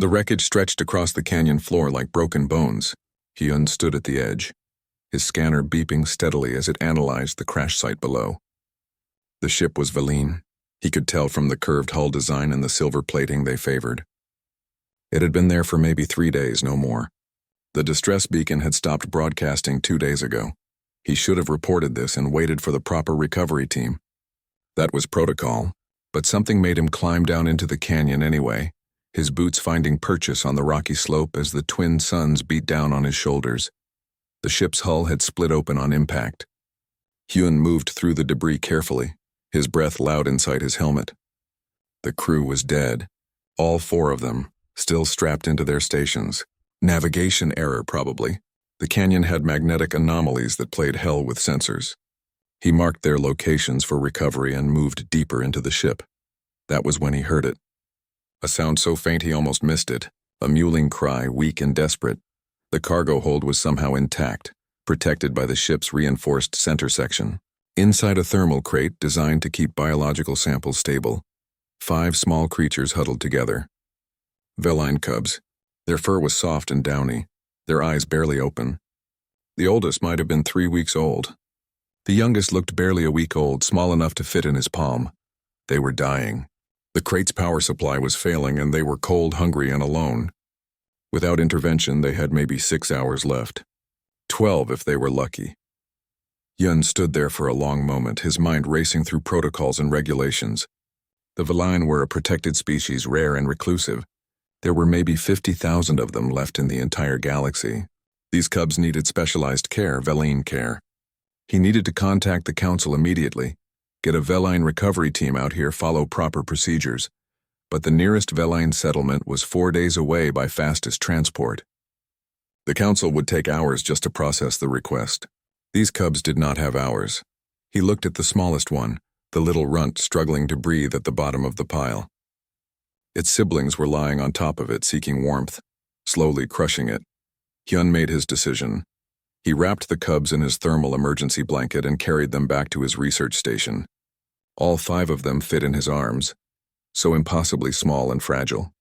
The wreckage stretched across the canyon floor like broken bones. Hyun stood at the edge, his scanner beeping steadily as it analyzed the crash site below. The ship was Valine. He could tell from the curved hull design and the silver plating they favored. It had been there for maybe 3 days, no more. The distress beacon had stopped broadcasting 2 days ago. He should have reported this and waited for the proper recovery team. That was protocol, but something made him climb down into the canyon anyway, his boots finding purchase on the rocky slope as the twin suns beat down on his shoulders. The ship's hull had split open on impact. Hyun moved through the debris carefully, his breath loud inside his helmet. The crew was dead, all 4 of them, still strapped into their stations. Navigation error, probably. The canyon had magnetic anomalies that played hell with sensors. He marked their locations for recovery and moved deeper into the ship. That was when he heard it. A sound so faint he almost missed it, a mewling cry, weak and desperate. The cargo hold was somehow intact, protected by the ship's reinforced center section. Inside a thermal crate designed to keep biological samples stable, 5 small creatures huddled together. Feline cubs. Their fur was soft and downy, their eyes barely open. The oldest might have been 3 weeks old. The youngest looked barely a week old, small enough to fit in his palm. They were dying. The crate's power supply was failing and they were cold, hungry, and alone. Without intervention, they had maybe 6 hours left. 12 if they were lucky. Hyun stood there for a long moment, his mind racing through protocols and regulations. The Feline were a protected species, rare and reclusive. There were maybe 50,000 of them left in the entire galaxy. These cubs needed specialized care, Feline care. He needed to contact the council immediately, get a Feline recovery team out here, follow proper procedures. But the nearest Feline settlement was 4 days away by fastest transport. The council would take hours just to process the request. These cubs did not have hours. He looked at the smallest one, the little runt struggling to breathe at the bottom of the pile. Its siblings were lying on top of it, seeking warmth, slowly crushing it. Hyun made his decision. He wrapped the cubs in his thermal emergency blanket and carried them back to his research station. All 5 of them fit in his arms, so impossibly small and fragile.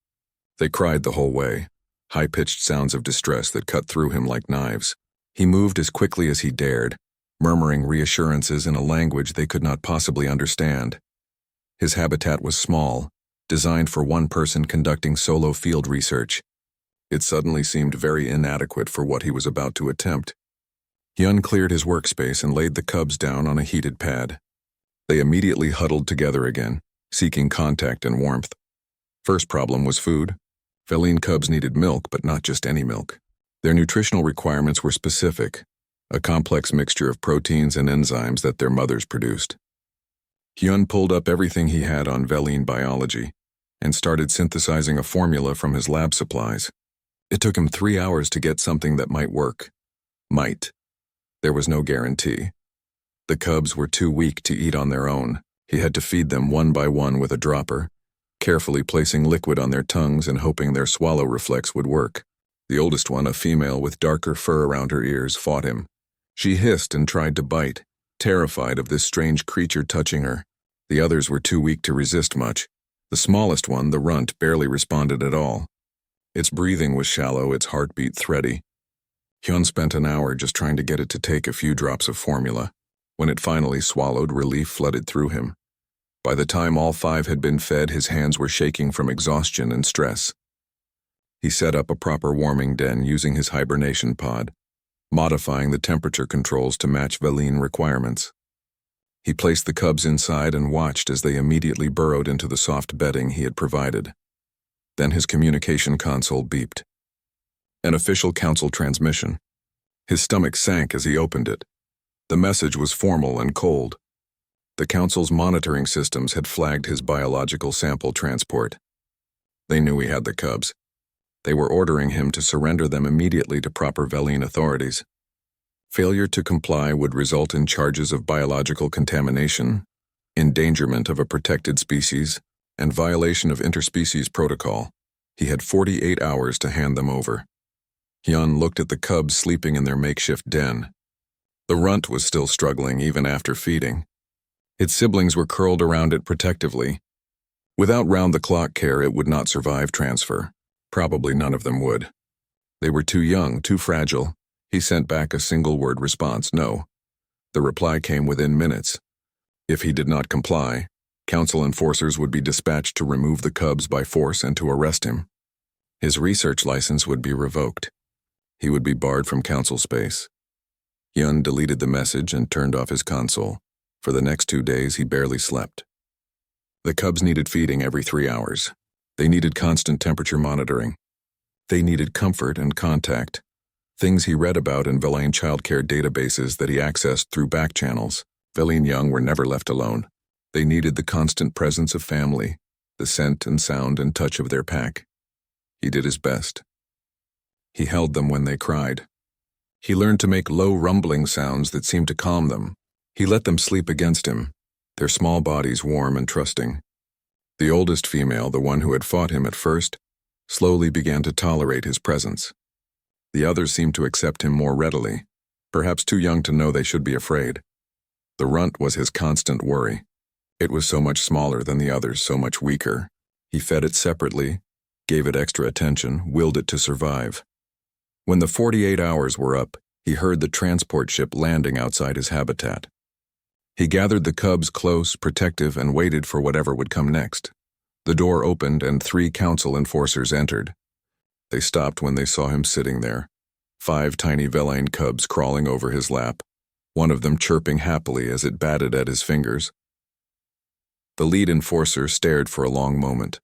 They cried the whole way, high-pitched sounds of distress that cut through him like knives. He moved as quickly as he dared, murmuring reassurances in a language they could not possibly understand. His habitat was small, designed for one person conducting solo field research. It suddenly seemed very inadequate for what he was about to attempt. Hyun cleared his workspace and laid the cubs down on a heated pad. They immediately huddled together again, seeking contact and warmth. First problem was food. Feline cubs needed milk, but not just any milk. Their nutritional requirements were specific, a complex mixture of proteins and enzymes that their mothers produced. Hyun pulled up everything he had on Feline biology and started synthesizing a formula from his lab supplies. It took him 3 hours to get something that might work. Might. There was no guarantee. The cubs were too weak to eat on their own. He had to feed them one by one with a dropper, carefully placing liquid on their tongues and hoping their swallow reflex would work. The oldest one, a female with darker fur around her ears, fought him. She hissed and tried to bite, terrified of this strange creature touching her. The others were too weak to resist much. The smallest one, the runt, barely responded at all. Its breathing was shallow, its heartbeat thready. Hyun spent an hour just trying to get it to take a few drops of formula. When it finally swallowed, relief flooded through him. By the time all 5 had been fed, his hands were shaking from exhaustion and stress. He set up a proper warming den using his hibernation pod, modifying the temperature controls to match Feline requirements. He placed the cubs inside and watched as they immediately burrowed into the soft bedding he had provided. Then his communication console beeped. An official council transmission. His stomach sank as he opened it. The message was formal and cold. The council's monitoring systems had flagged his biological sample transport. They knew he had the cubs. They were ordering him to surrender them immediately to proper Feline authorities. Failure to comply would result in charges of biological contamination, endangerment of a protected species, and violation of interspecies protocol. He had 48 hours to hand them over. Hyun looked at the cubs sleeping in their makeshift den. The runt was still struggling even after feeding. Its siblings were curled around it protectively. Without round-the-clock care, it would not survive transfer. Probably none of them would. They were too young, too fragile. He sent back a single-word response, no. The reply came within minutes. If he did not comply, council enforcers would be dispatched to remove the cubs by force and to arrest him. His research license would be revoked. He would be barred from council space. Hyun deleted the message and turned off his console. For the next 2 days, he barely slept. The cubs needed feeding every 3 hours. They needed constant temperature monitoring. They needed comfort and contact. Things he read about in Villain childcare databases that he accessed through back channels. Villain young were never left alone. They needed the constant presence of family, the scent and sound and touch of their pack. He did his best. He held them when they cried. He learned to make low rumbling sounds that seemed to calm them. He let them sleep against him, their small bodies warm and trusting. The oldest female, the one who had fought him at first, slowly began to tolerate his presence. The others seemed to accept him more readily, perhaps too young to know they should be afraid. The runt was his constant worry. It was so much smaller than the others, so much weaker. He fed it separately, gave it extra attention, willed it to survive. When the 48 hours were up, he heard the transport ship landing outside his habitat. He gathered the cubs close, protective, and waited for whatever would come next. The door opened and 3 council enforcers entered. They stopped when they saw him sitting there, 5 tiny feline cubs crawling over his lap, one of them chirping happily as it batted at his fingers. The lead enforcer stared for a long moment.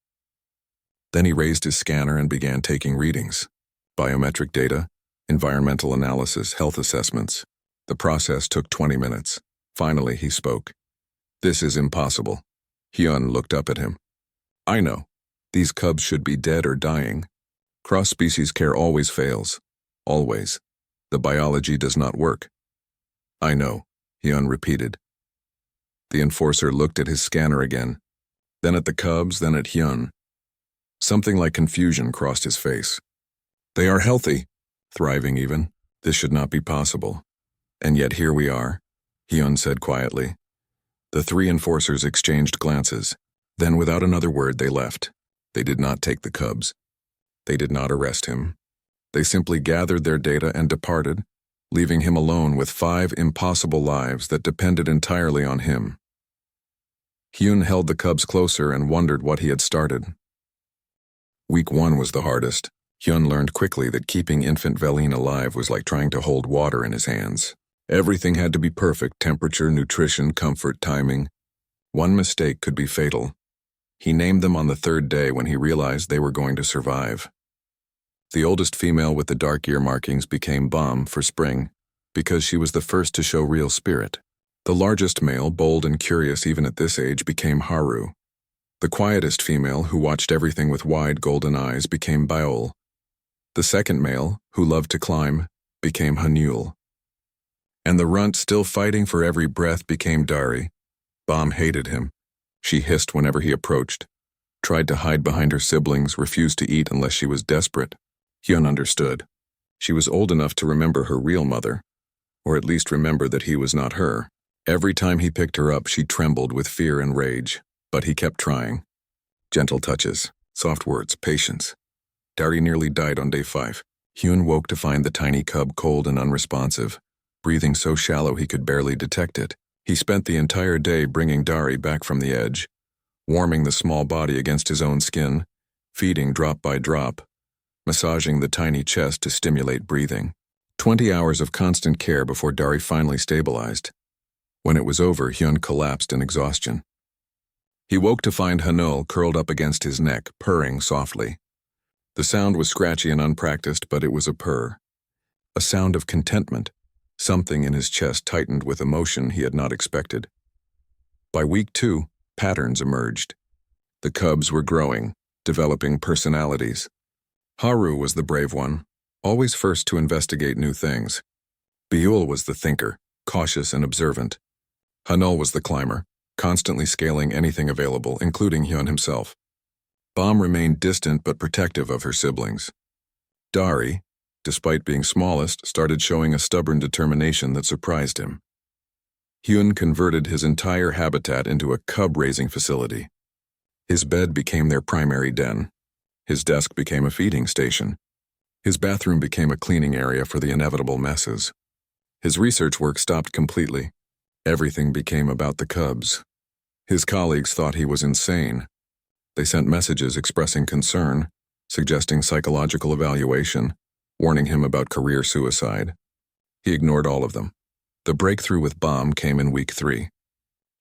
Then he raised his scanner and began taking readings. Biometric data, environmental analysis, health assessments. The process took 20 minutes. Finally, he spoke. "This is impossible." Hyun looked up at him. "I know. These cubs should be dead or dying. Cross-species care always fails. Always. The biology does not work." "I know," Hyun repeated. The enforcer looked at his scanner again, then at the cubs, then at Hyun. Something like confusion crossed his face. "They are healthy, thriving even. This should not be possible. And yet here we are," Hyun said quietly. The 3 enforcers exchanged glances. Then without another word they left. They did not take the cubs. They did not arrest him. They simply gathered their data and departed, leaving him alone with 5 impossible lives that depended entirely on him. Hyun held the cubs closer and wondered what he had started. Week 1 was the hardest. Hyun learned quickly that keeping infant Veline alive was like trying to hold water in his hands. Everything had to be perfect: temperature, nutrition, comfort, timing. One mistake could be fatal. He named them on the 3rd day when he realized they were going to survive. The oldest female with the dark ear markings became Bomb for spring, because she was the first to show real spirit. The largest male, bold and curious even at this age, became Haru. The quietest female, who watched everything with wide golden eyes, became Baol. The second male, who loved to climb, became Hanul. And the runt, still fighting for every breath, became Dari. Bomb hated him. She hissed whenever he approached, tried to hide behind her siblings, refused to eat unless she was desperate. Hyun understood. She was old enough to remember her real mother, or at least remember that he was not her. Every time he picked her up, she trembled with fear and rage, but he kept trying. Gentle touches, soft words, patience. Dari nearly died on day 5. Hyun woke to find the tiny cub cold and unresponsive, breathing so shallow he could barely detect it. He spent the entire day bringing Dari back from the edge, warming the small body against his own skin, feeding drop by drop, massaging the tiny chest to stimulate breathing. 20 hours of constant care before Dari finally stabilized. When it was over, Hyun collapsed in exhaustion. He woke to find Hanul curled up against his neck, purring softly. The sound was scratchy and unpracticed, but it was a purr. A sound of contentment. Something in his chest tightened with emotion he had not expected. By week 2, patterns emerged. The cubs were growing, developing personalities. Haru was the brave one, always first to investigate new things. Beul was the thinker, cautious and observant. Hanul was the climber, constantly scaling anything available, including Hyun himself. Bomb remained distant but protective of her siblings. Dari, despite being smallest, started showing a stubborn determination that surprised him. Hyun converted his entire habitat into a cub-raising facility. His bed became their primary den. His desk became a feeding station. His bathroom became a cleaning area for the inevitable messes. His research work stopped completely. Everything became about the cubs. His colleagues thought he was insane. They sent messages expressing concern, suggesting psychological evaluation, warning him about career suicide. He ignored all of them. The breakthrough with Bomb came in week 3.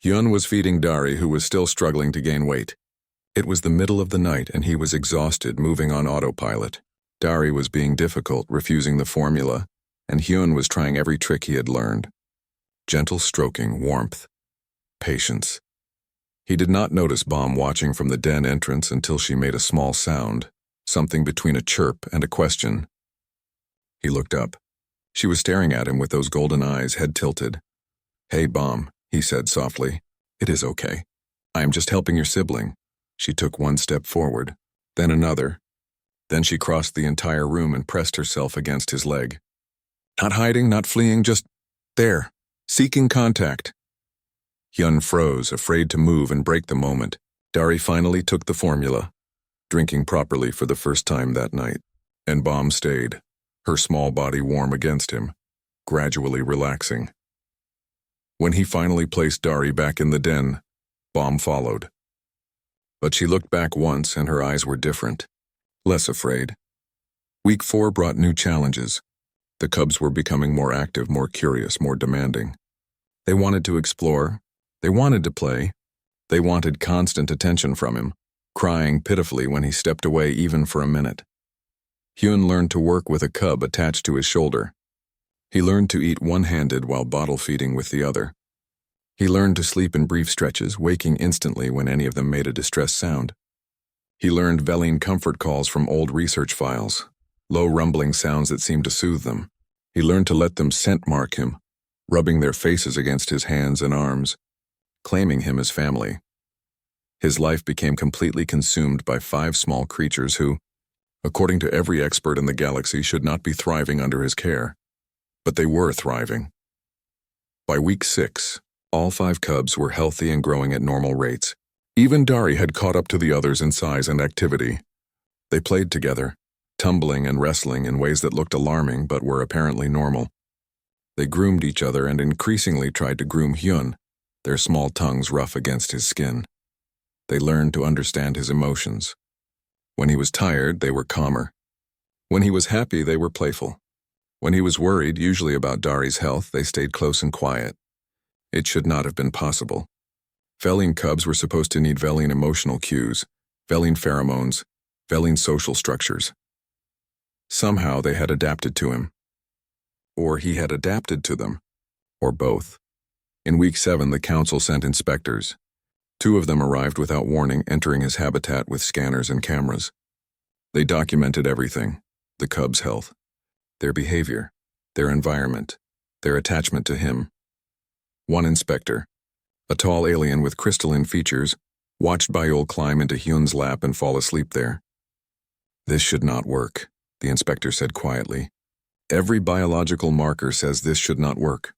Hyun was feeding Dari, who was still struggling to gain weight. It was the middle of the night and he was exhausted, moving on autopilot. Dari was being difficult, refusing the formula, and Hyun was trying every trick he had learned. Gentle stroking, warmth, patience. He did not notice Bomb watching from the den entrance until she made a small sound, something between a chirp and a question. He looked up. She was staring at him with those golden eyes, head tilted. "Hey, Bomb," he said softly. "It is okay. I am just helping your sibling." She took one step forward, then another. Then she crossed the entire room and pressed herself against his leg. Not hiding, not fleeing, just there, seeking contact. Hyun froze, afraid to move and break the moment. Dari finally took the formula, drinking properly for the first time that night. And Bomb stayed, her small body warm against him, gradually relaxing. When he finally placed Dari back in the den, Bomb followed. But she looked back once and her eyes were different, less afraid. Week 4 brought new challenges. The cubs were becoming more active, more curious, more demanding. They wanted to explore. They wanted to play. They wanted constant attention from him, crying pitifully when he stepped away even for a minute. Hyun learned to work with a cub attached to his shoulder. He learned to eat one-handed while bottle feeding with the other. He learned to sleep in brief stretches, waking instantly when any of them made a distressed sound. He learned Veline comfort calls from old research files, low rumbling sounds that seemed to soothe them. He learned to let them scent mark him, rubbing their faces against his hands and arms, claiming him as family. His life became completely consumed by 5 small creatures who, according to every expert in the galaxy, should not be thriving under his care. But they were thriving. By week 6, all 5 cubs were healthy and growing at normal rates. Even Dari had caught up to the others in size and activity. They played together, tumbling and wrestling in ways that looked alarming but were apparently normal. They groomed each other and increasingly tried to groom Hyun, their small tongues rough against his skin. They learned to understand his emotions. When he was tired, they were calmer. When he was happy, they were playful. When he was worried, usually about Dari's health, they stayed close and quiet. It should not have been possible. Veline cubs were supposed to need Veline emotional cues, Veline pheromones, Veline social structures. Somehow they had adapted to him. Or he had adapted to them. Or both. In week 7, the council sent inspectors. 2 of them arrived without warning, entering his habitat with scanners and cameras. They documented everything: the cubs' health, their behavior, their environment, their attachment to him. One inspector, a tall alien with crystalline features, watched Bayol climb into Hyun's lap and fall asleep there. "This should not work," the inspector said quietly. "Every biological marker says this should not work."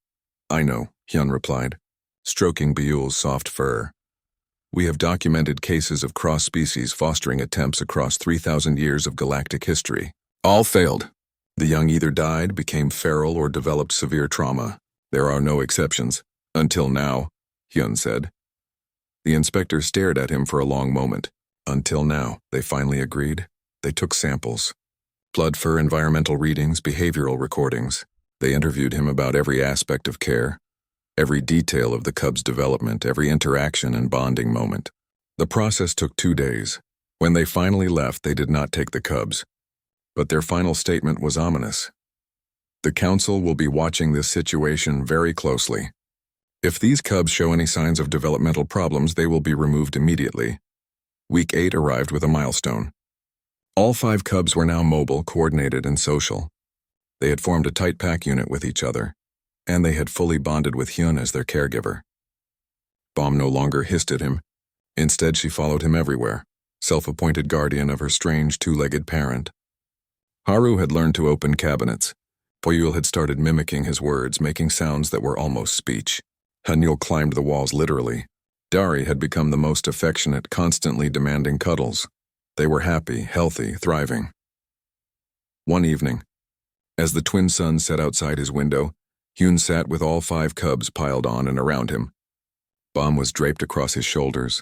"I know," Hyun replied, stroking Bayol's soft fur. "We have documented cases of cross-species fostering attempts across 3,000 years of galactic history. All failed. The young either died, became feral, or developed severe trauma. There are no exceptions. Until now," Hyun said. The inspector stared at him for a long moment. "Until now," they finally agreed. They took samples. Blood, fur, environmental readings, behavioral recordings. They interviewed him about every aspect of care, every detail of the cub's development, every interaction and bonding moment. The process took 2 days. When they finally left, they did not take the cubs. But their final statement was ominous. "The council will be watching this situation very closely. If these cubs show any signs of developmental problems, they will be removed immediately." Week 8 arrived with a milestone. All 5 cubs were now mobile, coordinated, and social. They had formed a tight pack unit with each other, and they had fully bonded with Hyun as their caregiver. Bomb no longer hissed at him. Instead, she followed him everywhere, self-appointed guardian of her strange 2-legged parent. Haru had learned to open cabinets. Poyul had started mimicking his words, making sounds that were almost speech. Hanyul climbed the walls literally. Dari had become the most affectionate, constantly demanding cuddles. They were happy, healthy, thriving. One evening, as the twin sun set outside his window, Hyun sat with all 5 cubs piled on and around him. Bam was draped across his shoulders.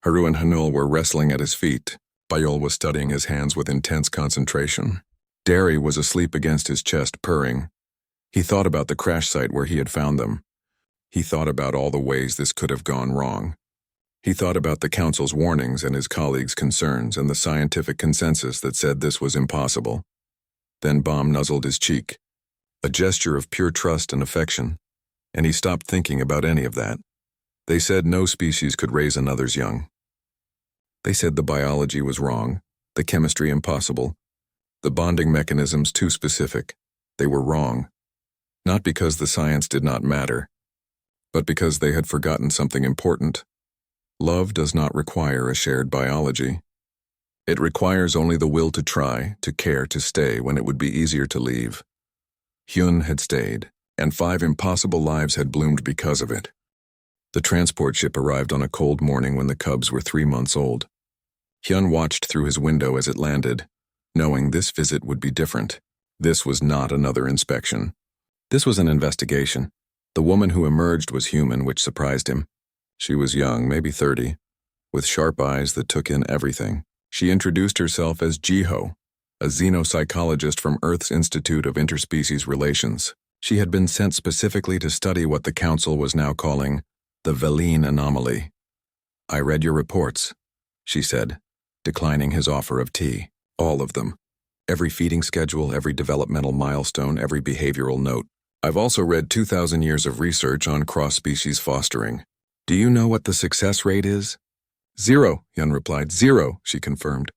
Haru and Hanul were wrestling at his feet. Bayol was studying his hands with intense concentration. Derry was asleep against his chest, purring. He thought about the crash site where he had found them. He thought about all the ways this could have gone wrong. He thought about the council's warnings and his colleagues' concerns and the scientific consensus that said this was impossible. Then Bam nuzzled his cheek, a gesture of pure trust and affection, and he stopped thinking about any of that. They said no species could raise another's young. They said the biology was wrong, the chemistry impossible, the bonding mechanisms too specific. They were wrong, not because the science did not matter, but because they had forgotten something important. Love does not require a shared biology. It requires only the will to try, to care, to stay when it would be easier to leave. Hyun had stayed, and 5 impossible lives had bloomed because of it. The transport ship arrived on a cold morning when the cubs were 3 months old. Hyun watched through his window as it landed, knowing this visit would be different. This was not another inspection. This was an investigation. The woman who emerged was human, which surprised him. She was young, maybe 30, with sharp eyes that took in everything. She introduced herself as Jiho, a xenopsychologist from Earth's Institute of Interspecies Relations. She had been sent specifically to study what the council was now calling the Veline anomaly. "I read your reports," she said, declining his offer of tea. "All of them. Every feeding schedule, every developmental milestone, every behavioral note. I've also read 2,000 years of research on cross-species fostering. Do you know what the success rate is?" "0, Hyun replied. 0, she confirmed.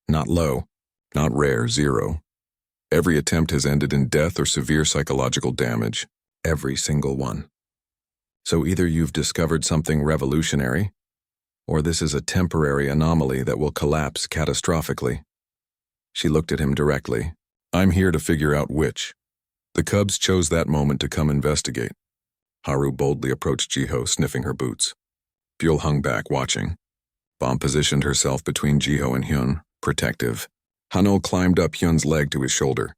"Not low, not rare, 0. Every attempt has ended in death or severe psychological damage. Every single one. So either you've discovered something revolutionary, or this is a temporary anomaly that will collapse catastrophically." She looked at him directly. "I'm here to figure out which." The cubs chose that moment to come investigate. Haru boldly approached Jiho, sniffing her boots. Buell hung back, watching. Bam positioned herself between Jiho and Hyun, protective. Hanul climbed up Hyun's leg to his shoulder.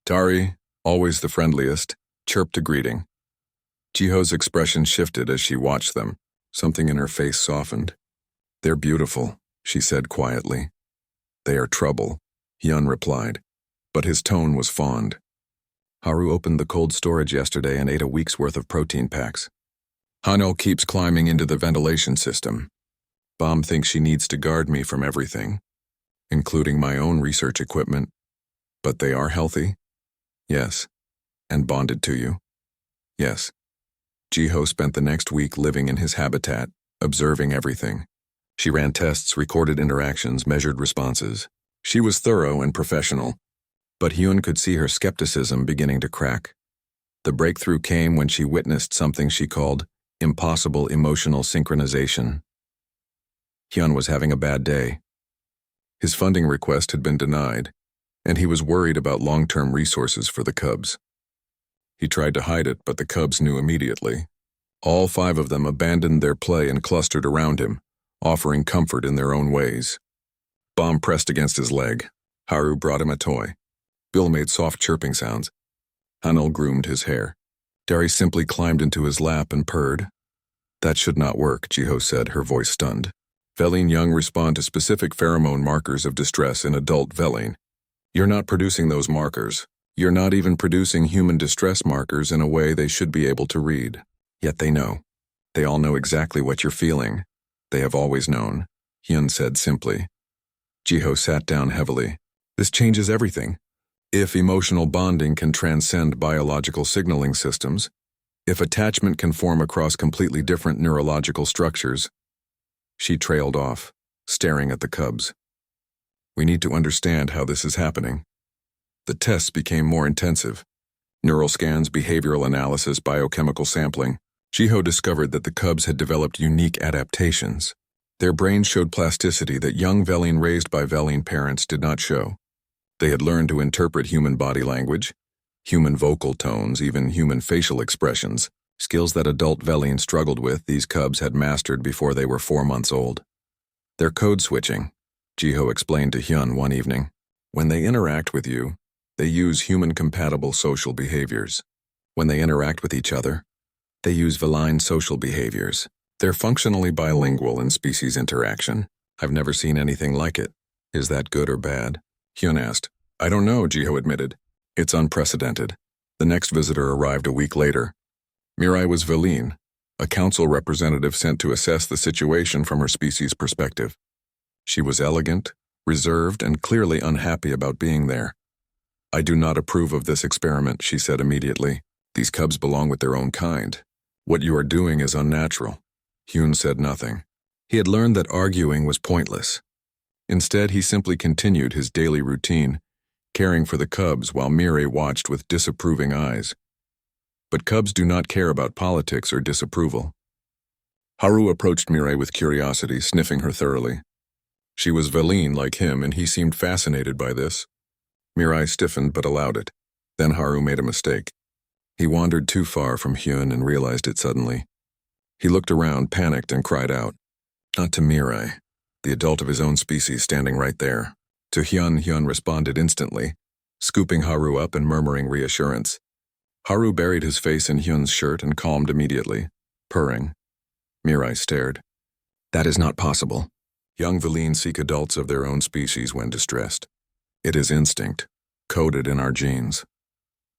Tari, always the friendliest, chirped a greeting. Jiho's expression shifted as she watched them. Something in her face softened. "They're beautiful," she said quietly. "They are trouble," Hyun replied, but his tone was fond. "Haru opened the cold storage yesterday and ate a week's worth of protein packs. Hanul keeps climbing into the ventilation system. Bam thinks she needs to guard me from everything, including my own research equipment. But they are healthy?" "Yes." "And bonded to you?" "Yes." Jiho spent the next week living in his habitat, observing everything. She ran tests, recorded interactions, measured responses. She was thorough and professional. But Hyun could see her skepticism beginning to crack. The breakthrough came when she witnessed something she called impossible emotional synchronization. Hyun was having a bad day. His funding request had been denied, and he was worried about long-term resources for the cubs. He tried to hide it, but the cubs knew immediately. All 5 of them abandoned their play and clustered around him, offering comfort in their own ways. Bam pressed against his leg. Haru brought him a toy. Bill made soft chirping sounds. Hanul groomed his hair. Derry simply climbed into his lap and purred. "That should not work," Jiho said, her voice stunned. Veline young respond to specific pheromone markers of distress in adult Veline. You're not producing those markers. You're not even producing human distress markers in a way they should be able to read. Yet they know. They all know exactly what you're feeling. They have always known," Hyun said simply. Jiho sat down heavily. "This changes everything. If emotional bonding can transcend biological signaling systems, if attachment can form across completely different neurological structures." She trailed off, staring at the cubs. "We need to understand how this is happening." The tests became more intensive. Neural scans, behavioral analysis, biochemical sampling. Jiho discovered that the cubs had developed unique adaptations. Their brains showed plasticity that young Veline raised by Veline parents did not show. They had learned to interpret human body language, human vocal tones, even human facial expressions. Skills that adult Veline struggled with, these cubs had mastered before they were 4 months old. Their code switching, Jiho explained to Hyun one evening. When they interact with you, they use human-compatible social behaviors. When they interact with each other, they use feline social behaviors. They're functionally bilingual in species interaction. I've never seen anything like it. Is that good or bad? Hyun asked. I don't know, Jiho admitted. It's unprecedented. The next visitor arrived a week later. Mirai was feline, a council representative sent to assess the situation from her species' perspective. She was elegant, reserved, and clearly unhappy about being there. I do not approve of this experiment, she said immediately. These cubs belong with their own kind. What you are doing is unnatural. Hyun said nothing. He had learned that arguing was pointless. Instead, he simply continued his daily routine, caring for the cubs while Mirai watched with disapproving eyes. But cubs do not care about politics or disapproval. Haru approached Mirai with curiosity, sniffing her thoroughly. She was feline like him, and he seemed fascinated by this. Mirai stiffened but allowed it. Then Haru made a mistake. He wandered too far from Hyun and realized it suddenly. He looked around, panicked, and cried out. Not to Mirai, the adult of his own species standing right there. To Hyun, Hyun responded instantly, scooping Haru up and murmuring reassurance. Haru buried his face in Hyun's shirt and calmed immediately, purring. Mirai stared. That is not possible. Young feline seek adults of their own species when distressed. It is instinct, coded in our genes.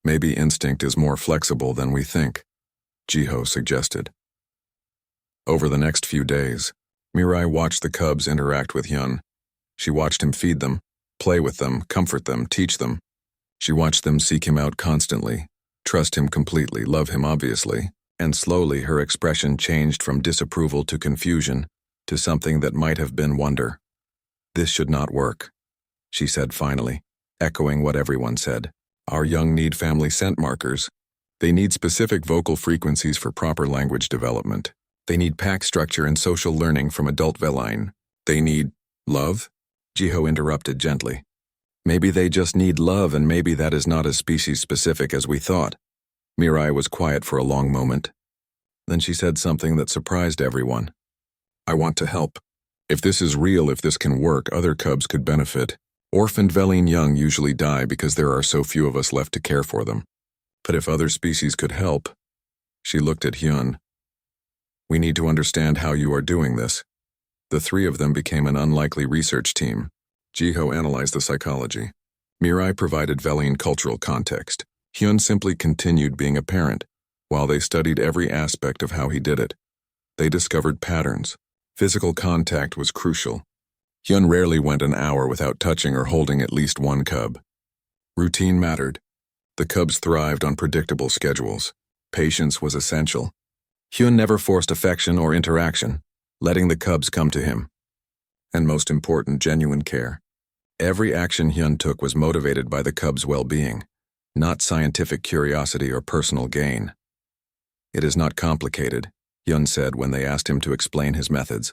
Maybe instinct is more flexible than we think, Jiho suggested. Over the next few days, Mirai watched the cubs interact with Hyun. She watched him feed them, play with them, comfort them, teach them. She watched them seek him out constantly, trust him completely, love him obviously, and slowly her expression changed from disapproval to confusion to something that might have been wonder. This should not work, she said finally, echoing what everyone said. Our young need family scent markers. They need specific vocal frequencies for proper language development. They need pack structure and social learning from adult feline. They need love? Jiho interrupted gently. Maybe they just need love, and maybe that is not as species-specific as we thought. Mirai was quiet for a long moment. Then she said something that surprised everyone. I want to help. If this is real, if this can work, other cubs could benefit. Orphaned feline young usually die because there are so few of us left to care for them. But if other species could help... She looked at Hyun. We need to understand how you are doing this. The three of them became an unlikely research team. Jiho analyzed the psychology. Mirai provided feline cultural context. Hyun simply continued being a parent, while they studied every aspect of how he did it. They discovered patterns. Physical contact was crucial. Hyun rarely went an hour without touching or holding at least one cub. Routine mattered. The cubs thrived on predictable schedules. Patience was essential. Hyun never forced affection or interaction, letting the cubs come to him. And most important, genuine care. Every action Hyun took was motivated by the cubs' well-being, not scientific curiosity or personal gain. It is not complicated, Hyun said when they asked him to explain his methods.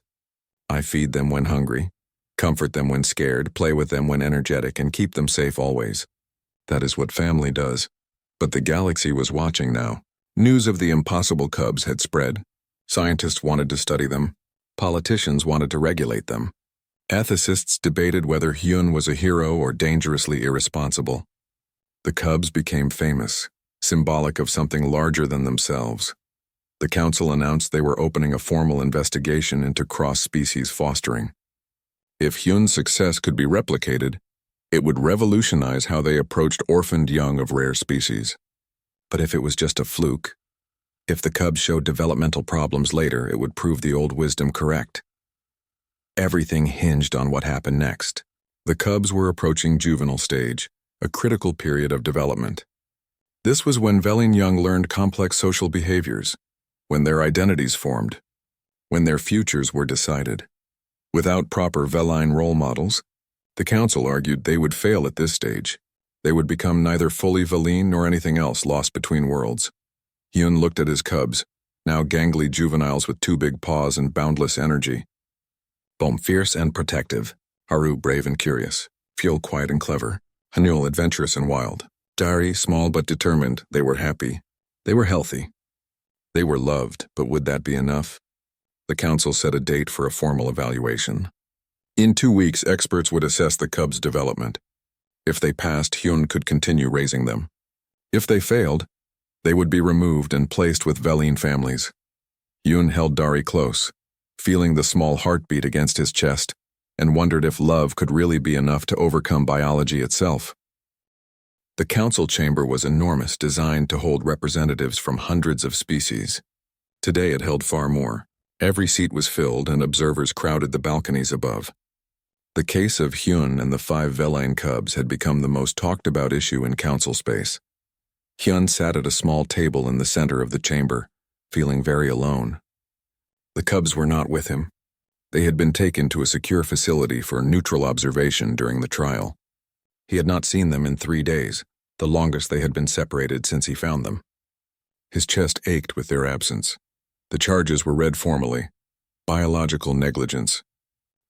I feed them when hungry, comfort them when scared, play with them when energetic, and keep them safe always. That is what family does. But the galaxy was watching now. News of the impossible cubs had spread. Scientists wanted to study them. Politicians wanted to regulate them. Ethicists debated whether Hyun was a hero or dangerously irresponsible. The cubs became famous, symbolic of something larger than themselves. The council announced they were opening a formal investigation into cross-species fostering. If Hyun's success could be replicated, it would revolutionize how they approached orphaned young of rare species. But if it was just a fluke, if the cubs showed developmental problems later, it would prove the old wisdom correct. Everything hinged on what happened next. The cubs were approaching juvenile stage, a critical period of development. This was when feline young learned complex social behaviors, when their identities formed, when their futures were decided. Without proper feline role models, the council argued they would fail at this stage. They would become neither fully feline nor anything else, lost between worlds. Hyun looked at his cubs, now gangly juveniles with two big paws and boundless energy. Bom fierce and protective, Haru brave and curious, Fuel quiet and clever, Hanul adventurous and wild, Dari small but determined. They were happy. They were healthy. They were loved, but would that be enough? The council set a date for a formal evaluation. In 2 weeks, experts would assess the cubs' development. If they passed, Hyun could continue raising them. If they failed, they would be removed and placed with Veline families. Hyun held Dari close, feeling the small heartbeat against his chest, and wondered if love could really be enough to overcome biology itself. The council chamber was enormous, designed to hold representatives from hundreds of species. Today it held far more. Every seat was filled and observers crowded the balconies above. The case of Hyun and the 5 Veline cubs had become the most talked about issue in council space. Hyun sat at a small table in the center of the chamber, feeling very alone. The cubs were not with him. They had been taken to a secure facility for neutral observation during the trial. He had not seen them in 3 days, the longest they had been separated since he found them. His chest ached with their absence. The charges were read formally: biological negligence,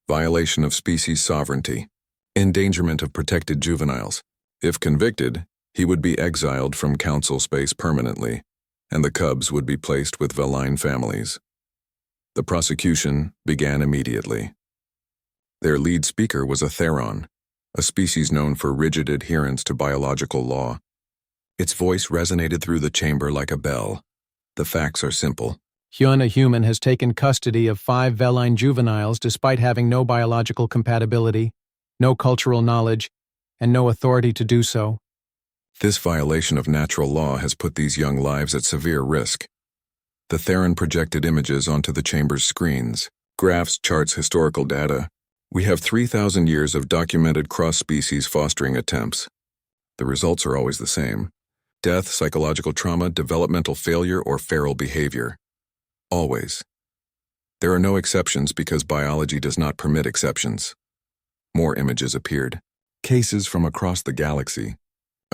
violation of species sovereignty, endangerment of protected juveniles. If convicted, he would be exiled from council space permanently, and the cubs would be placed with Veline families. The prosecution began immediately. Their lead speaker was a Theron, a species known for rigid adherence to biological law. Its voice resonated through the chamber like a bell. The facts are simple. Hyun, a human, has taken custody of 5 Veline juveniles despite having no biological compatibility, no cultural knowledge, and no authority to do so. This violation of natural law has put these young lives at severe risk. The Theron projected images onto the chamber's screens, graphs, charts, historical data. We have 3,000 years of documented cross-species fostering attempts. The results are always the same: death, psychological trauma, developmental failure, or feral behavior. Always. There are no exceptions because biology does not permit exceptions. More images appeared. Cases from across the galaxy.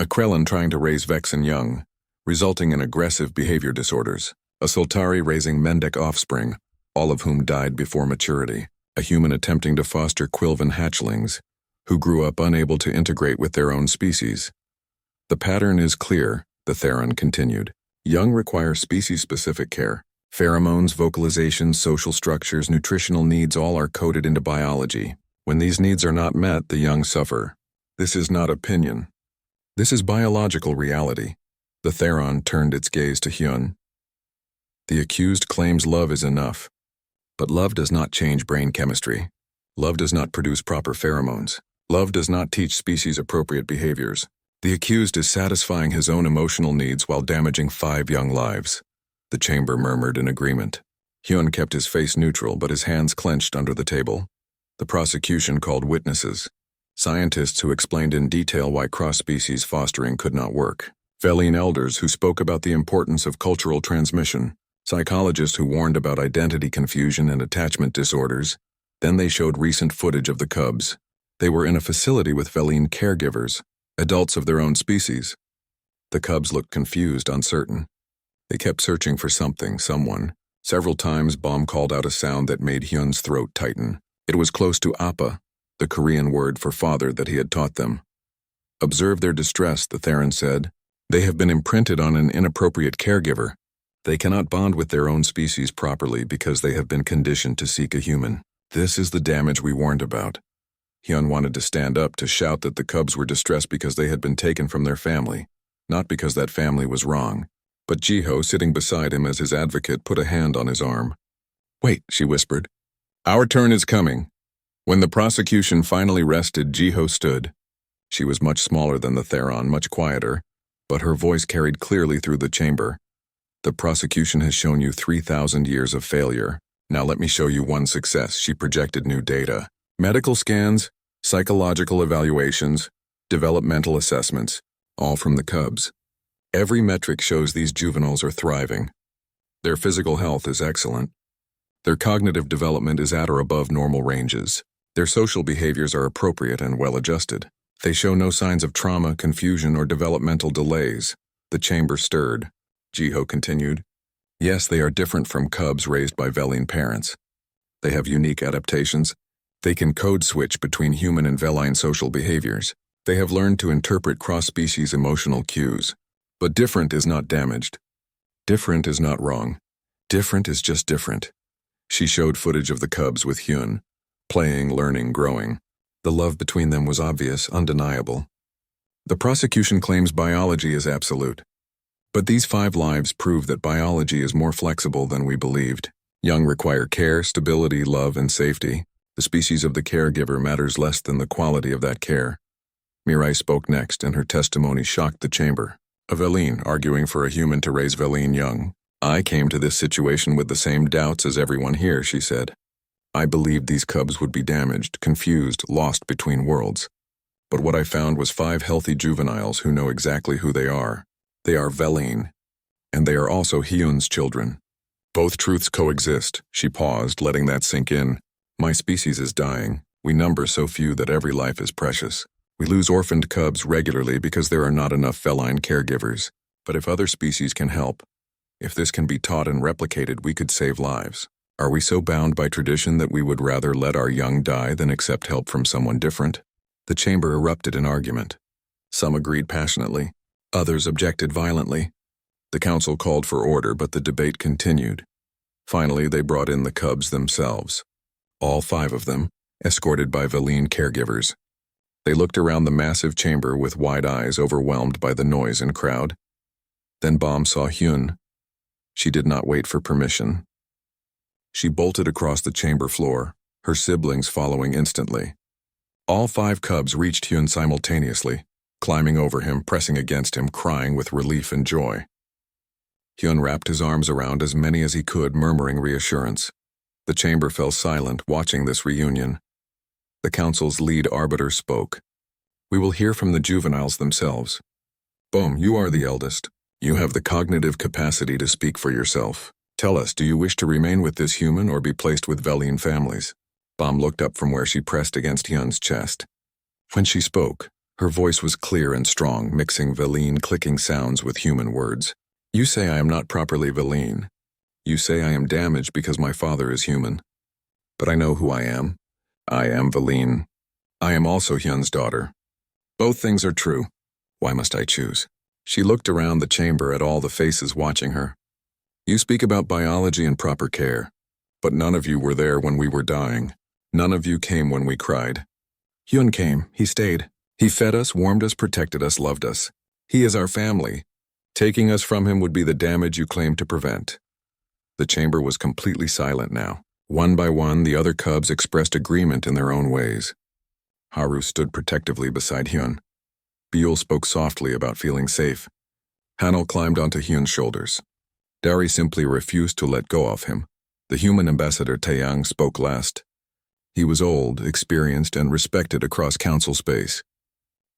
A Krellin trying to raise Vexen young, resulting in aggressive behavior disorders. A Sultari raising Mendek offspring, all of whom died before maturity. A human attempting to foster Quilvan hatchlings, who grew up unable to integrate with their own species. The pattern is clear, the Theron continued. Young require species-specific care. Pheromones, vocalizations, social structures, nutritional needs all are coded into biology. When these needs are not met, the young suffer. This is not opinion. This is biological reality. The Theron turned its gaze to Hyun. The accused claims love is enough. But love does not change brain chemistry. Love does not produce proper pheromones. Love does not teach species-appropriate behaviors. The accused is satisfying his own emotional needs while damaging 5 young lives. The chamber murmured in agreement. Hyun kept his face neutral, but his hands clenched under the table. The prosecution called witnesses, scientists who explained in detail why cross-species fostering could not work, Veline elders who spoke about the importance of cultural transmission, psychologists who warned about identity confusion and attachment disorders. Then they showed recent footage of the cubs. They were in a facility with Veline caregivers, adults of their own species. The cubs looked confused, uncertain. They kept searching for something, someone. Several times, Baum called out a sound that made Hyun's throat tighten. It was close to Appa, the Korean word for father that he had taught them. Observe their distress, the Theron said. They have been imprinted on an inappropriate caregiver. They cannot bond with their own species properly because they have been conditioned to seek a human. This is the damage we warned about. Hyun wanted to stand up to shout that the cubs were distressed because they had been taken from their family, not because that family was wrong. But Jiho, sitting beside him as his advocate, put a hand on his arm. Wait, she whispered. Our turn is coming. When the prosecution finally rested, Jiho stood. She was much smaller than the Theron, much quieter, but her voice carried clearly through the chamber. The prosecution has shown you 3,000 years of failure. Now let me show you one success. She projected new data. Medical scans, psychological evaluations, developmental assessments, all from the cubs. Every metric shows these juveniles are thriving. Their physical health is excellent. Their cognitive development is at or above normal ranges. Their social behaviors are appropriate and well-adjusted. They show no signs of trauma, confusion, or developmental delays. The chamber stirred. Jiho continued. Yes, they are different from cubs raised by Veline parents. They have unique adaptations. They can code switch between human and Veline social behaviors. They have learned to interpret cross-species emotional cues. But different is not damaged. Different is not wrong. Different is just different. She showed footage of the cubs with Hyun, Playing, learning, growing. The love between them was obvious, undeniable. The prosecution claims biology is absolute. But these 5 lives prove that biology is more flexible than we believed. Young require care, stability, love, and safety. The species of the caregiver matters less than the quality of that care. Mirai spoke next, and her testimony shocked the chamber. Aveline, arguing for a human to raise Veline young. I came to this situation with the same doubts as everyone here, she said. I believed these cubs would be damaged, confused, lost between worlds. But what I found was 5 healthy juveniles who know exactly who they are. They are Veline, and they are also Hyun's children. Both truths coexist. She paused, letting that sink in. My species is dying. We number so few that every life is precious. We lose orphaned cubs regularly because there are not enough feline caregivers. But if other species can help, if this can be taught and replicated, we could save lives. Are we so bound by tradition that we would rather let our young die than accept help from someone different? The chamber erupted in argument. Some agreed passionately. Others objected violently. The council called for order, but the debate continued. Finally, they brought in the cubs themselves. All 5 of them, escorted by Veline caregivers. They looked around the massive chamber with wide eyes, overwhelmed by the noise and crowd. Then Bom saw Hyun. She did not wait for permission. She bolted across the chamber floor, her siblings following instantly. All 5 cubs reached Hyun simultaneously, climbing over him, pressing against him, crying with relief and joy. Hyun wrapped his arms around as many as he could, murmuring reassurance. The chamber fell silent, watching this reunion. The council's lead arbiter spoke. We will hear from the juveniles themselves. Bom, you are the eldest. You have the cognitive capacity to speak for yourself. Tell us, do you wish to remain with this human or be placed with Veline families? Bom looked up from where she pressed against Hyun's chest. When she spoke, her voice was clear and strong, mixing Veline clicking sounds with human words. You say I am not properly Veline. You say I am damaged because my father is human. But I know who I am. I am Veline. I am also Hyun's daughter. Both things are true. Why must I choose? She looked around the chamber at all the faces watching her. You speak about biology and proper care, but none of you were there when we were dying. None of you came when we cried. Hyun came. He stayed. He fed us, warmed us, protected us, loved us. He is our family. Taking us from him would be the damage you claim to prevent. The chamber was completely silent now. One by one, the other cubs expressed agreement in their own ways. Haru stood protectively beside Hyun. Byul spoke softly about feeling safe. Hanel climbed onto Hyun's shoulders. Dari simply refused to let go of him. The human ambassador Taeyang spoke last. He was old, experienced, and respected across council space.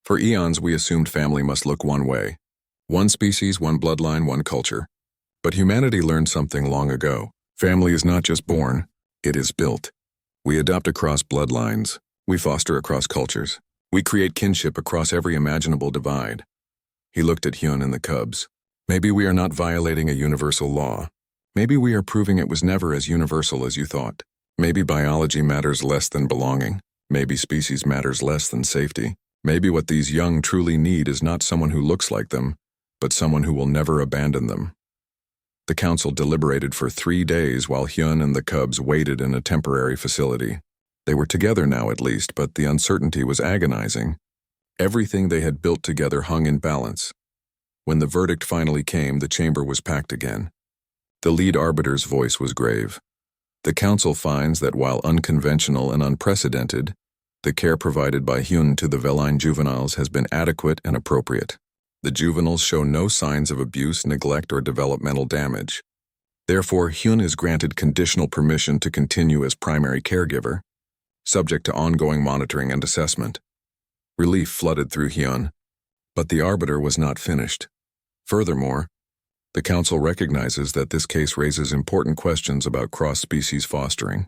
For eons, we assumed family must look one way. One species, one bloodline, one culture. But humanity learned something long ago. Family is not just born, it is built. We adopt across bloodlines. We foster across cultures. We create kinship across every imaginable divide. He looked at Hyun and the cubs. Maybe we are not violating a universal law. Maybe we are proving it was never as universal as you thought. Maybe biology matters less than belonging. Maybe species matters less than safety. Maybe what these young truly need is not someone who looks like them, but someone who will never abandon them. The council deliberated for 3 days while Hyun and the cubs waited in a temporary facility. They were together now at least, but the uncertainty was agonizing. Everything they had built together hung in balance. When the verdict finally came, the chamber was packed again. The lead arbiter's voice was grave. The council finds that while unconventional and unprecedented, the care provided by Hyun to the Veline juveniles has been adequate and appropriate. The juveniles show no signs of abuse, neglect, or developmental damage. Therefore, Hyun is granted conditional permission to continue as primary caregiver, subject to ongoing monitoring and assessment. Relief flooded through Hyun, but the arbiter was not finished. Furthermore, the council recognizes that this case raises important questions about cross-species fostering.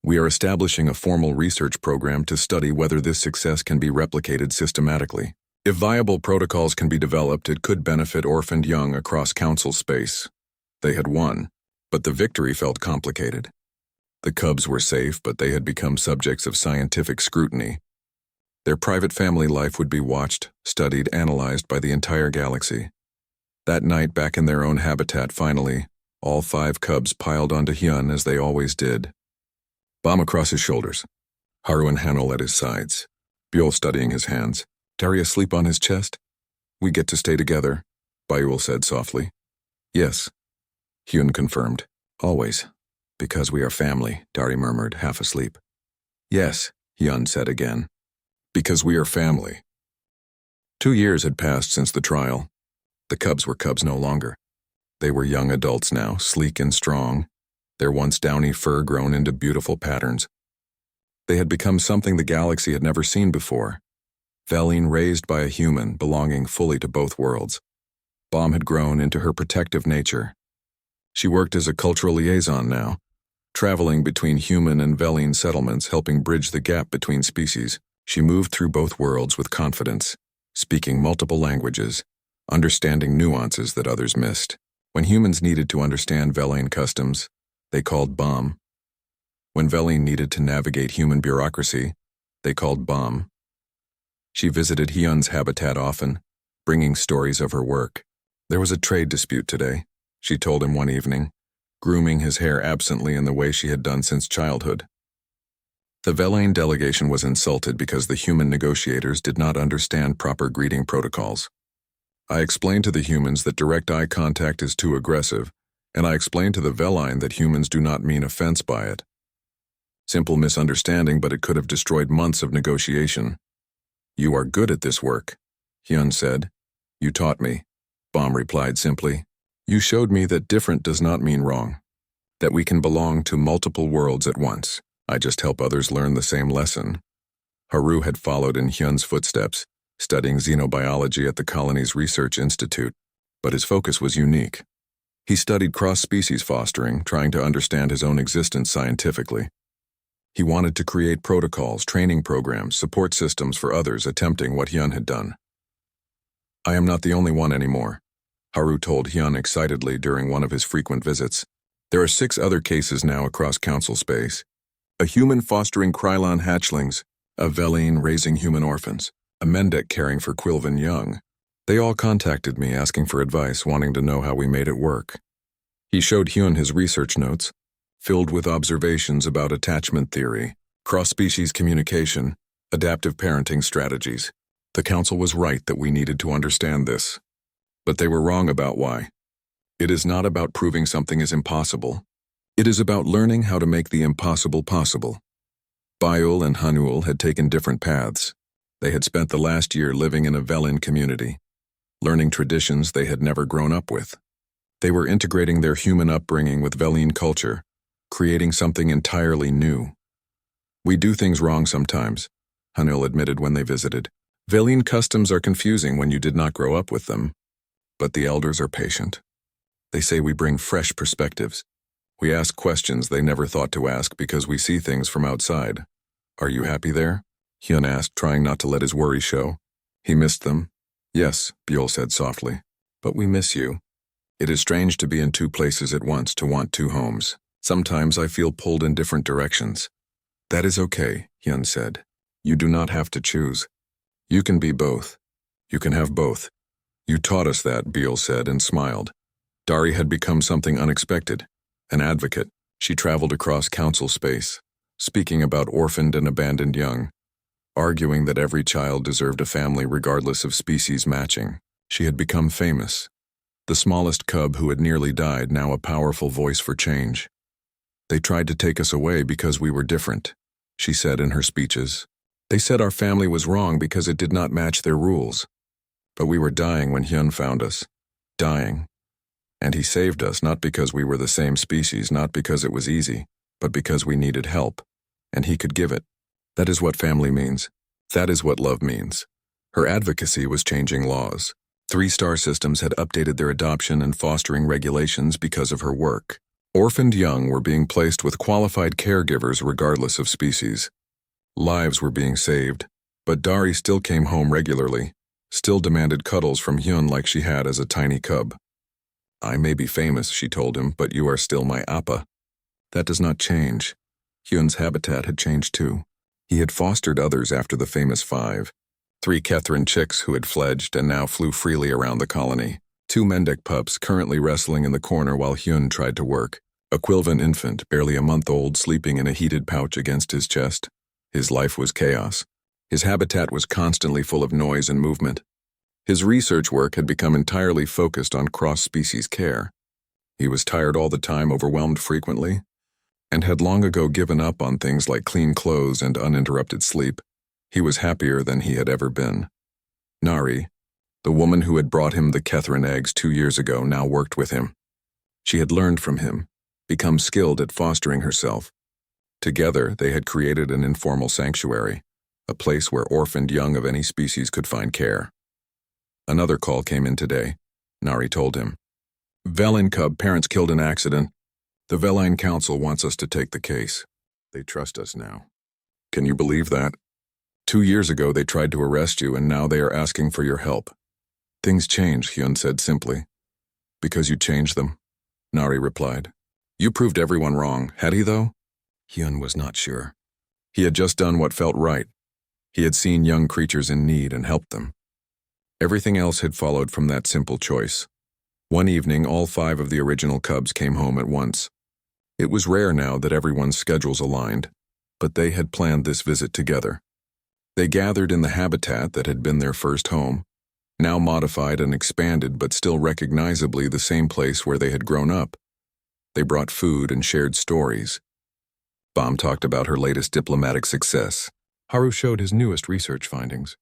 We are establishing a formal research program to study whether this success can be replicated systematically. If viable protocols can be developed, it could benefit orphaned young across council space. They had won, but the victory felt complicated. The cubs were safe, but they had become subjects of scientific scrutiny. Their private family life would be watched, studied, analyzed by the entire galaxy. That night, back in their own habitat, finally, all 5 cubs piled onto Hyun as they always did. Bomb across his shoulders. Haru and Hanul at his sides, Buell studying his hands. Dari asleep on his chest? We get to stay together, Buell said softly. Yes, Hyun confirmed. Always. Because we are family, Dari murmured, half asleep. Yes, Hyun said again. Because we are family. 2 years had passed since the trial. The cubs were cubs no longer. They were young adults now, sleek and strong, their once downy fur grown into beautiful patterns. They had become something the galaxy had never seen before. Veline raised by a human belonging fully to both worlds. Bomb had grown into her protective nature. She worked as a cultural liaison now, traveling between human and Veline settlements, helping bridge the gap between species. She moved through both worlds with confidence, speaking multiple languages, understanding nuances that others missed. When humans needed to understand Veline customs, they called Bomb. When Veline needed to navigate human bureaucracy, they called Bomb. She visited Hyun's habitat often, bringing stories of her work. There was a trade dispute today, she told him one evening, grooming his hair absently in the way she had done since childhood. The Veline delegation was insulted because the human negotiators did not understand proper greeting protocols. I explained to the humans that direct eye contact is too aggressive, and I explained to the Veline that humans do not mean offense by it. Simple misunderstanding, but it could have destroyed months of negotiation. You are good at this work, Hyun said. You taught me, Bomb replied simply. You showed me that different does not mean wrong, that we can belong to multiple worlds at once. I just help others learn the same lesson. Haru had followed in Hyun's footsteps, studying xenobiology at the colony's research institute, but his focus was unique. He studied cross-species fostering, trying to understand his own existence scientifically. He wanted to create protocols, training programs, support systems for others attempting what Hyun had done. I am not the only one anymore, Haru told Hyun excitedly during one of his frequent visits. There are 6 other cases now across Council space. A human fostering Krylon hatchlings, a Veline raising human orphans, a Mendek caring for Quilvan young. They all contacted me asking for advice, wanting to know how we made it work. He showed Hyun his research notes, filled with observations about attachment theory, cross-species communication, adaptive parenting strategies. The council was right that we needed to understand this. But they were wrong about why. It is not about proving something is impossible. It is about learning how to make the impossible possible. Buell and Hanul had taken different paths. They had spent the last year living in a Veline community, learning traditions they had never grown up with. They were integrating their human upbringing with Veline culture, creating something entirely new. We do things wrong sometimes, Hanul admitted when they visited. Veline customs are confusing when you did not grow up with them, but the elders are patient. They say we bring fresh perspectives. We ask questions they never thought to ask because we see things from outside. Are you happy there? Hyun asked, trying not to let his worry show. He missed them. Yes, Buell said softly, but we miss you. It is strange to be in 2 places at once, to want 2 homes. Sometimes I feel pulled in different directions. That is okay, Hyun said. You do not have to choose. You can be both. You can have both. You taught us that, Buell said and smiled. Dari had become something unexpected. An advocate, she traveled across council space, speaking about orphaned and abandoned young, arguing that every child deserved a family regardless of species matching. She had become famous. The smallest cub who had nearly died, now a powerful voice for change. They tried to take us away because we were different, she said in her speeches. They said our family was wrong because it did not match their rules. But we were dying when Hyun found us. Dying. And he saved us, not because we were the same species, not because it was easy, but because we needed help. And he could give it. That is what family means. That is what love means. Her advocacy was changing laws. 3 star systems had updated their adoption and fostering regulations because of her work. Orphaned young were being placed with qualified caregivers regardless of species. Lives were being saved, but Dari still came home regularly, still demanded cuddles from Hyun like she had as a tiny cub. I may be famous, she told him, but you are still my appa. That does not change. Hyun's habitat had changed too. He had fostered others after the famous 5. 3 Kethrin chicks who had fledged and now flew freely around the colony. 2 Mendek pups currently wrestling in the corner while Hyun tried to work. A Quilvan infant, barely a month old, sleeping in a heated pouch against his chest. His life was chaos. His habitat was constantly full of noise and movement. His research work had become entirely focused on cross-species care. He was tired all the time, overwhelmed frequently, and had long ago given up on things like clean clothes and uninterrupted sleep. He was happier than he had ever been. Nari, the woman who had brought him the Catherine eggs 2 years ago, now worked with him. She had learned from him, become skilled at fostering herself. Together, they had created an informal sanctuary, a place where orphaned young of any species could find care. Another call came in today, Nari told him. Veline cub parents killed in accident. The Veline Council wants us to take the case. They trust us now. Can you believe that? 2 years ago they tried to arrest you, and now they are asking for your help. Things change, Hyun said simply. Because you changed them, Nari replied. You proved everyone wrong, had he though? Hyun was not sure. He had just done what felt right. He had seen young creatures in need and helped them. Everything else had followed from that simple choice. One evening, all 5 of the original cubs came home at once. It was rare now that everyone's schedules aligned, but they had planned this visit together. They gathered in the habitat that had been their first home, now modified and expanded but still recognizably the same place where they had grown up. They brought food and shared stories. Bam talked about her latest diplomatic success. Haru showed his newest research findings.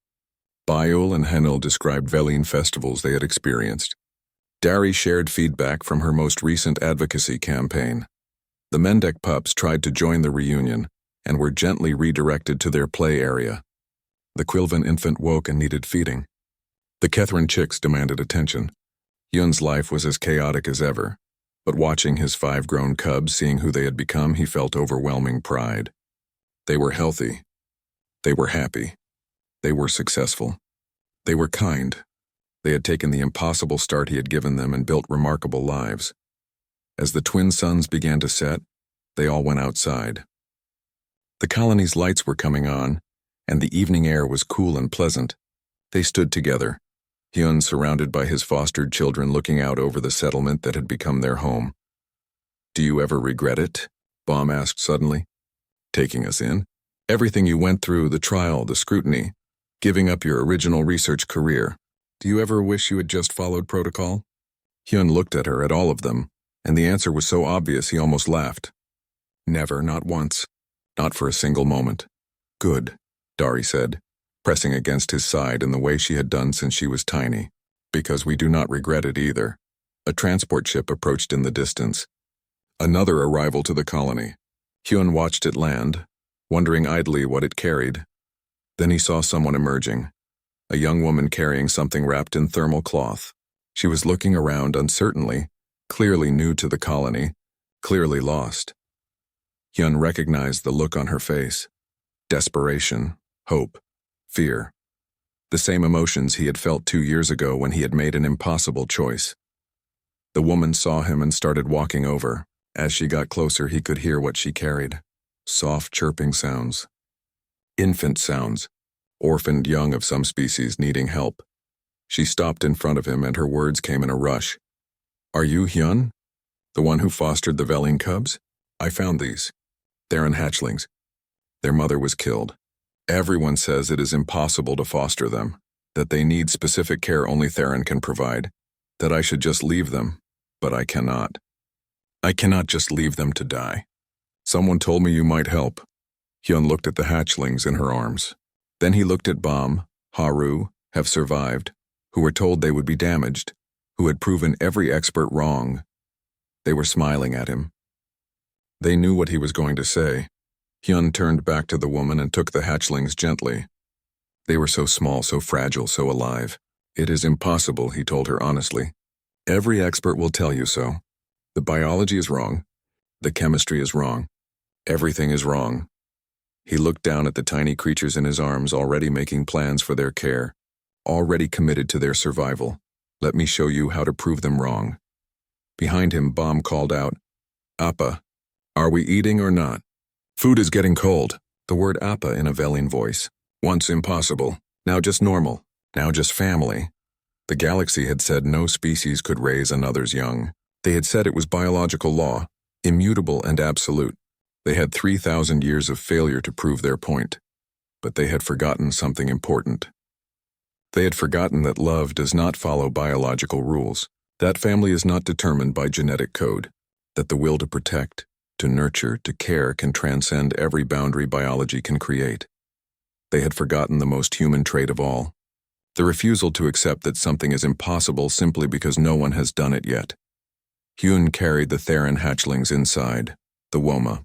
Bayul and Henil described Veline festivals they had experienced. Dari shared feedback from her most recent advocacy campaign. The Mendek pups tried to join the reunion and were gently redirected to their play area. The Quilvan infant woke and needed feeding. The Catherine chicks demanded attention. Hyun's life was as chaotic as ever, but watching his 5 grown cubs, seeing who they had become, he felt overwhelming pride. They were healthy. They were happy. They were successful. They were kind. They had taken the impossible start he had given them and built remarkable lives. As the twin suns began to set, they all went outside. The colony's lights were coming on, and the evening air was cool and pleasant. They stood together, Hyun surrounded by his fostered children looking out over the settlement that had become their home. Do you ever regret it? Bam asked suddenly. Taking us in? Everything you went through, the trial, the scrutiny, giving up your original research career. Do you ever wish you had just followed protocol? Hyun looked at her, at all of them, and the answer was so obvious he almost laughed. Never, not once. Not for a single moment. Good, Dari said, pressing against his side in the way she had done since she was tiny. Because we do not regret it either. A transport ship approached in the distance. Another arrival to the colony. Hyun watched it land, wondering idly what it carried. Then he saw someone emerging. A young woman carrying something wrapped in thermal cloth. She was looking around uncertainly, clearly new to the colony, clearly lost. Hyun recognized the look on her face. Desperation, hope, fear. The same emotions he had felt 2 years ago when he had made an impossible choice. The woman saw him and started walking over. As she got closer, he could hear what she carried. Soft chirping sounds. Infant sounds. Orphaned young of some species needing help. She stopped in front of him and her words came in a rush. Are you Hyun? The one who fostered the Veline cubs? I found these. Theron hatchlings. Their mother was killed. Everyone says it is impossible to foster them, that they need specific care only Theron can provide, that I should just leave them, but I cannot. I cannot just leave them to die. Someone told me you might help. Hyun looked at the hatchlings in her arms. Then he looked at Bam, Haru, have survived, who were told they would be damaged, who had proven every expert wrong. They were smiling at him. They knew what he was going to say. Hyun turned back to the woman and took the hatchlings gently. They were so small, so fragile, so alive. It is impossible, he told her honestly. Every expert will tell you so. The biology is wrong. The chemistry is wrong. Everything is wrong. He looked down at the tiny creatures in his arms, already making plans for their care, already committed to their survival. Let me show you how to prove them wrong. Behind him, Bam called out, Appa, are we eating or not? Food is getting cold. The word Appa in a Veline voice. Once impossible, now just normal, now just family. The galaxy had said no species could raise another's young. They had said it was biological law, immutable and absolute. They had 3,000 years of failure to prove their point, but they had forgotten something important. They had forgotten that love does not follow biological rules, that family is not determined by genetic code, that the will to protect, to nurture, to care can transcend every boundary biology can create. They had forgotten the most human trait of all, the refusal to accept that something is impossible simply because no one has done it yet. Hyun carried the Theron hatchlings inside, the Woma,